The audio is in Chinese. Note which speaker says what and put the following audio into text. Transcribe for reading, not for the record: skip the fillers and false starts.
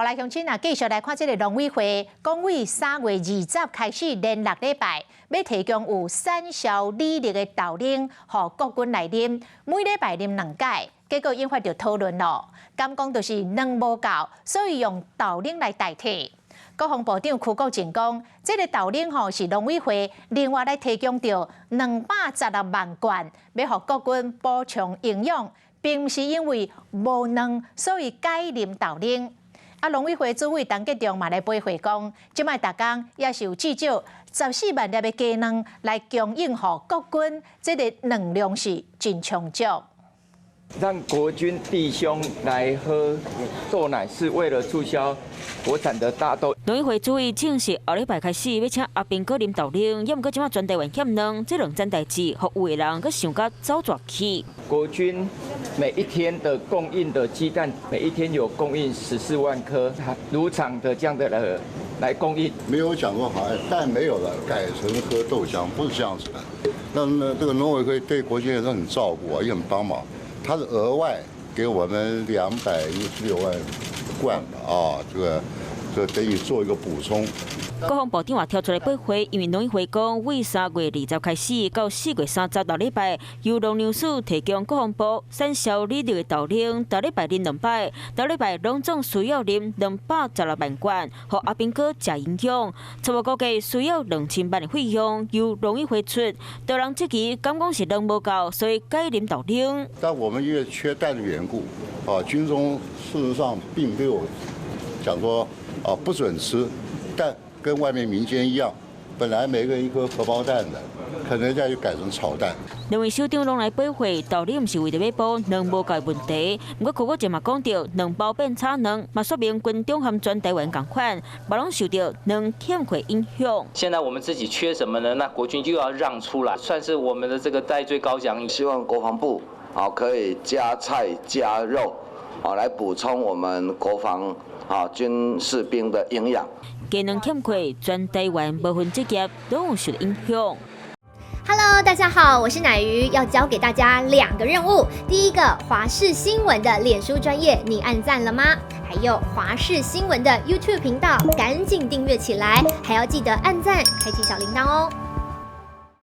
Speaker 1: 来乡亲啊，继续来看这个农委会，讲为3月20日开始连6礼拜，要提供有产销履历的豆奶，予国军来啉，每礼拜啉2届。结果引发着讨论咯，敢讲就是卵无够，所以用豆奶来代替。国防部长邱国正讲，这个豆奶是农委会另外来提供着216万罐，要予国军补充营养，并不是因为无卵，所以改啉豆奶。农委会主委陈吉仲嘛来背会讲，即摆逐工也是有至少14万粒的鸡卵来供应予国军，这个卵量是真充足。
Speaker 2: 让国军弟兄来喝豆奶，是为了促销国产的大豆。
Speaker 3: 农委会主委正式后礼拜开始要请阿兵哥啉豆奶，也毋过即摆全台湾欠卵，这2件代志，互有的人佮想甲走绝去。
Speaker 2: 国军每一天的供应的鸡蛋，每一天有供应14万颗乳厂的这样的来供应。
Speaker 4: 没有讲过好像蛋没有了，改成喝豆浆，不是这样子的。那这个农委会对国军也是很照顾啊，也很帮忙。他是额外给我们216万罐啊，这等于做一个补充。
Speaker 3: 国防部长也跳出来背会，因为农委会讲，为3月20开始到4月36礼拜，由农粮署提供国防部产销履历的豆奶，每礼拜啉2摆，每礼拜拢总需要啉216万罐，予阿兵哥食营养。初步估计需要2000万的费用，由农委会出。多人质疑，敢讲是卵无够，所以改啉豆奶。
Speaker 4: 但我们因为缺蛋的缘故，军中事实上并没有讲说不准吃蛋。跟外面民间一样，本来每个人1颗荷包蛋的，可能现在就改成炒蛋。
Speaker 3: 两位首长拢来背会，道理毋是为着要补卵无够的问题。不过，邱国正嘛讲到，卵包变差卵，嘛说明军中和全台湾同款，嘛拢受到卵欠缺影响。
Speaker 5: 现在我们自己缺什么呢？那国军就要让出来，算是我们的这个代罪羔羊。
Speaker 6: 希望国防部可以加菜加肉来补充我们国防军士兵的营养。
Speaker 3: 鸡卵欠缺，全台湾部分职业都有受影响。
Speaker 7: Hello， 大家好，我是乃瑜，要教给大家2个任务。第一个，华视新闻的脸书专页，你按赞了吗？还有华视新闻的 YouTube 频道，赶紧订阅起来，还要记得按赞，开启小铃铛哦。